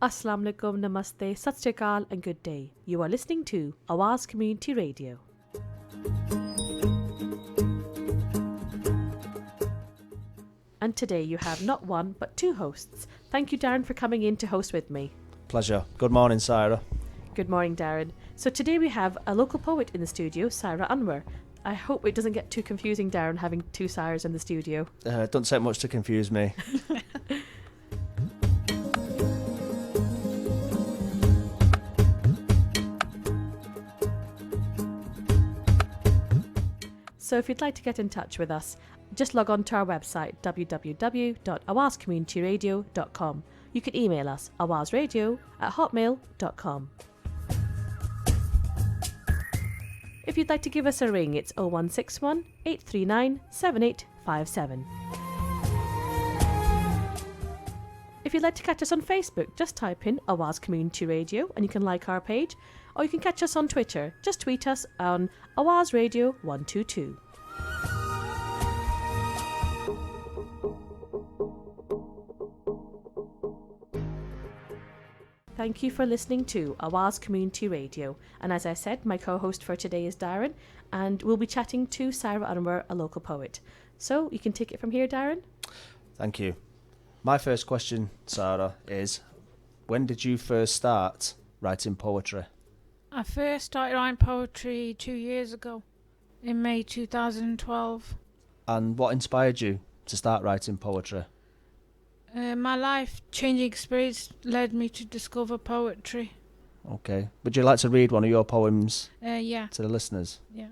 Assalamu alaikum, namaste, sat sri akal and good day. You are listening to Awaz Community Radio. And today you have not one but two hosts. Thank you, Darren, for coming in to host with me. Pleasure. Good morning, Saira. Good morning, Darren. So today we have a local poet in the studio, Saira Anwar. I hope it doesn't get too confusing, Darren, having two Sairas in the studio. It doesn't take much to confuse me. So if you'd like to get in touch with us, just log on to our website www.awazcommunityradio.com. You can email us awazradio@hotmail.com. If you'd like to give us a ring, it's 0161 839 7857. If you'd like to catch us on Facebook, just type in Awaz Community Radio and you can like our page, or you can catch us on Twitter. Just tweet us on Awaz Radio 122. Thank you for listening to Awaz Community Radio. And as I said, my co-host for today is Darren, and we'll be chatting to Saira Anwar, a local poet. So you can take it from here, Darren. Thank you. My first question, Sarah, is when did you first start writing poetry? I first started writing poetry 2 years ago, in May 2012. And what inspired you to start writing poetry? My life-changing experience led me to discover poetry. Okay. Would you like to read one of your poems Yeah. to the listeners? Yeah.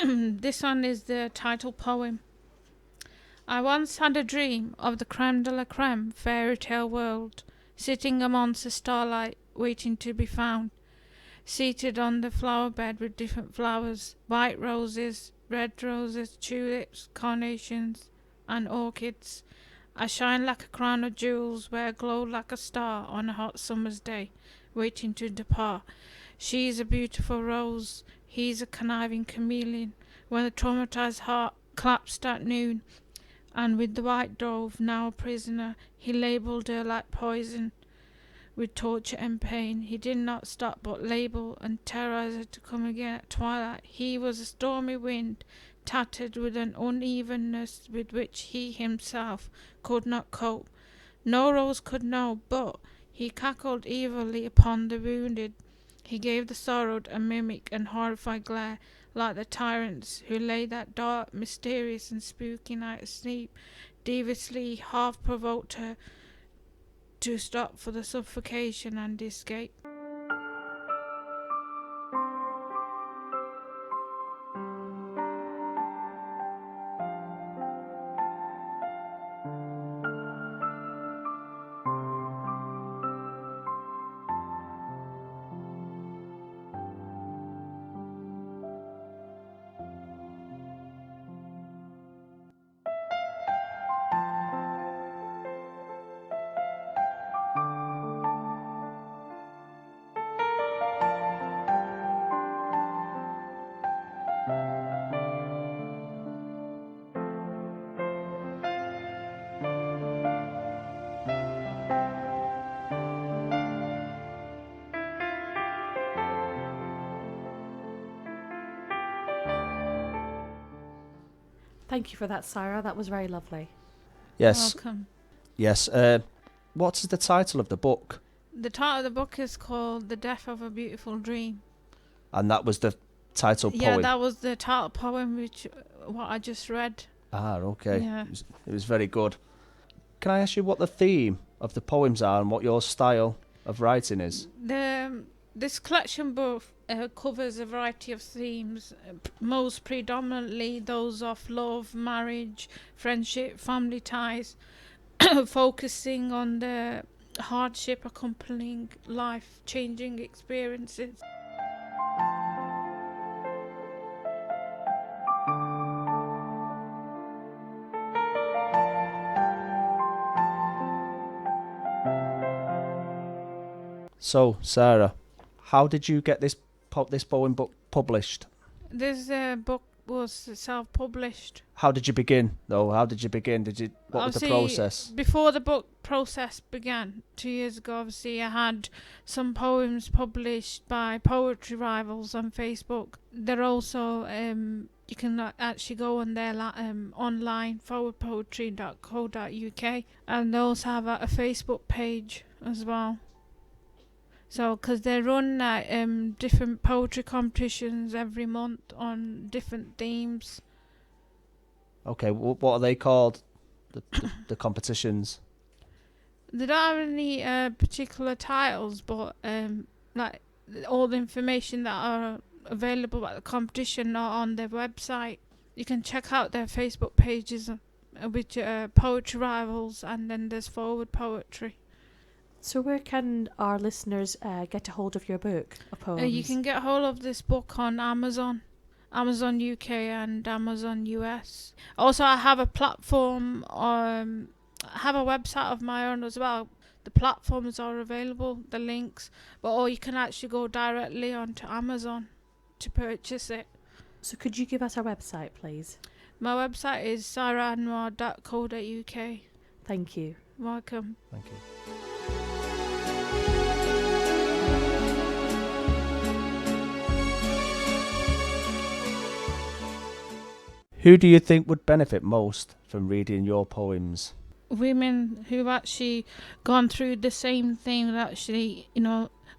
This one is the title poem. I once had a dream of the creme de la creme fairy tale world, sitting amongst the starlight, waiting to be found. Seated on the flower bed with different flowers, white roses, red roses, tulips, carnations, and orchids. I shine like a crown of jewels, where I glow like a star on a hot summer's day, waiting to depart. She's a beautiful rose, he's a conniving chameleon. When the traumatized heart collapsed at noon, and with the white dove, now a prisoner, he labelled her like poison. With torture and pain, he did not stop but label and terrorize her to come again at twilight. He was a stormy wind, tattered with an unevenness with which he himself could not cope. No rose could know, but he cackled evilly upon the wounded. He gave the sorrowed a mimic and horrified glare, like the tyrants who lay that dark, mysterious and spooky night asleep. Deviously half provoked her to stop for the suffocation and escape. Thank you for that, Saira. That was very lovely. Yes. Welcome. Yes. What is the title of the book? The title of the book is called The Death of a Beautiful Dream. And that was the title poem? Yeah, that was the title poem, what I just read. Ah, okay. Yeah. It was very good. Can I ask you what the theme of the poems are and what your style of writing is? This collection book covers a variety of themes, most predominantly those of love, marriage, friendship, family ties, focusing on the hardship accompanying life-changing experiences. So, Sarah, how did you get this poem book published? This book was self-published. How did you begin, though? What was the Obviously, process? Before the book process began 2 years ago, obviously I had some poems published by Poetry Rivals on Facebook. They're also you can actually go on their online forwardpoetry.co.uk, and they also have a Facebook page as well. So, because they run different poetry competitions every month on different themes. Okay, what are they called? The competitions. They don't have any particular titles, but like all the information that are available at the competition are on their website. You can check out their Facebook pages, which are Poetry Rivals, and then there's Forward Poetry. So where can our listeners get a hold of your book of poems? You can get hold of this book on Amazon UK and Amazon US. Also, I have a platform, I have a website of my own as well. The platforms are available, the links, or you can actually go directly onto Amazon to purchase it. So could you give us our website, please? My website is sairaanwar.co.uk. Thank you. Welcome. Thank you. Who do you think would benefit most from reading your poems? Women who've actually gone through the same thing, that actually,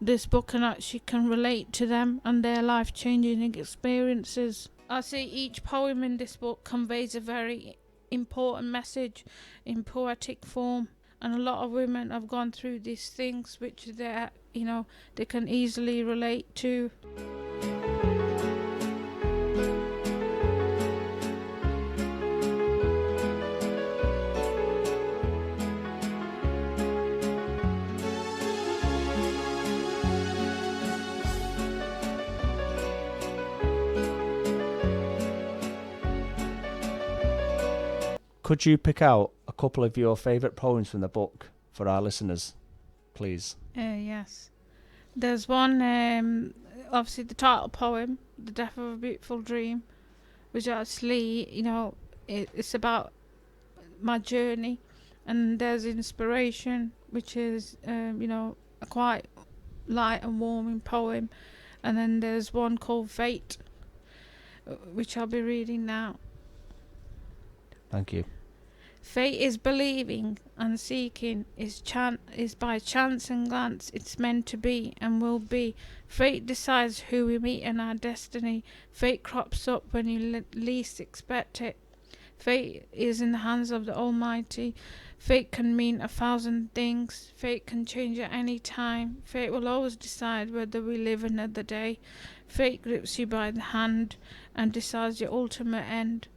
this book can relate to them and their life-changing experiences. I see each poem in this book conveys a very important message in poetic form, and a lot of women have gone through these things which they can easily relate to. Could you pick out a couple of your favourite poems from the book for our listeners, please? Yes. There's one, obviously the title poem, The Death of a Beautiful Dream, which actually, it's about my journey. And there's Inspiration, which is, a quite light and warming poem. And then there's one called Fate, which I'll be reading now. Thank you. Fate is believing and seeking, is by chance and glance it's meant to be and will be. Fate decides who we meet in our destiny. Fate crops up when you least expect it. Fate is in the hands of the Almighty. Fate can mean 1,000 things. Fate can change at any time. Fate will always decide whether we live another day. Fate grips you by the hand and decides your ultimate end.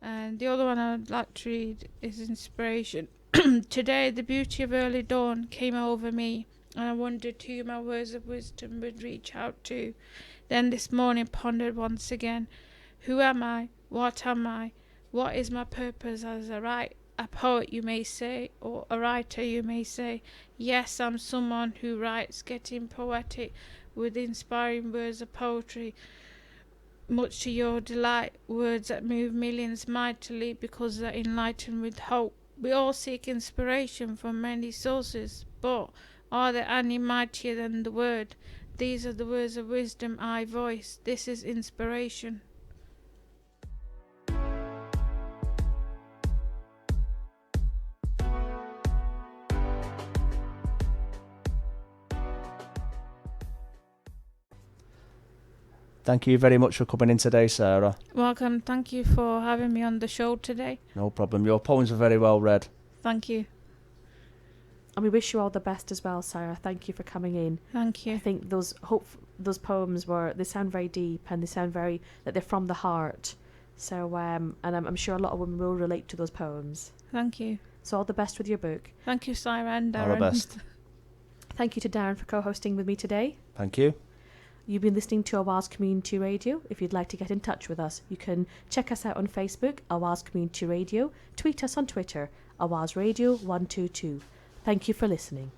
And the other one I would like to read is Inspiration. Today the beauty of early dawn came over me, and I wondered who my words of wisdom would reach out to. Then this morning pondered once again, who am I? What am I? What is my purpose as a poet, you may say, or a writer, you may say. Yes, I'm someone who writes, getting poetic with inspiring words of poetry. Much to your delight, words that move millions mightily because they're enlightened with hope. We all seek inspiration from many sources, but are there any mightier than the word? These are the words of wisdom I voice. This is inspiration. Thank you very much for coming in today, Sarah. Welcome. Thank you for having me on the show today. No problem. Your poems were very well read. Thank you. And we wish you all the best as well, Saira. Thank you for coming in. Thank you. I think those poems they sound very deep, and they sound that they're from the heart. So, and I'm sure a lot of women will relate to those poems. Thank you. So all the best with your book. Thank you, Saira and Darren. All the best. Thank you to Darren for co-hosting with me today. Thank you. You've been listening to Awaz Community Radio. If you'd like to get in touch with us, you can check us out on Facebook, Awaz Community Radio, tweet us on Twitter, Awaz Radio 122. Thank you for listening.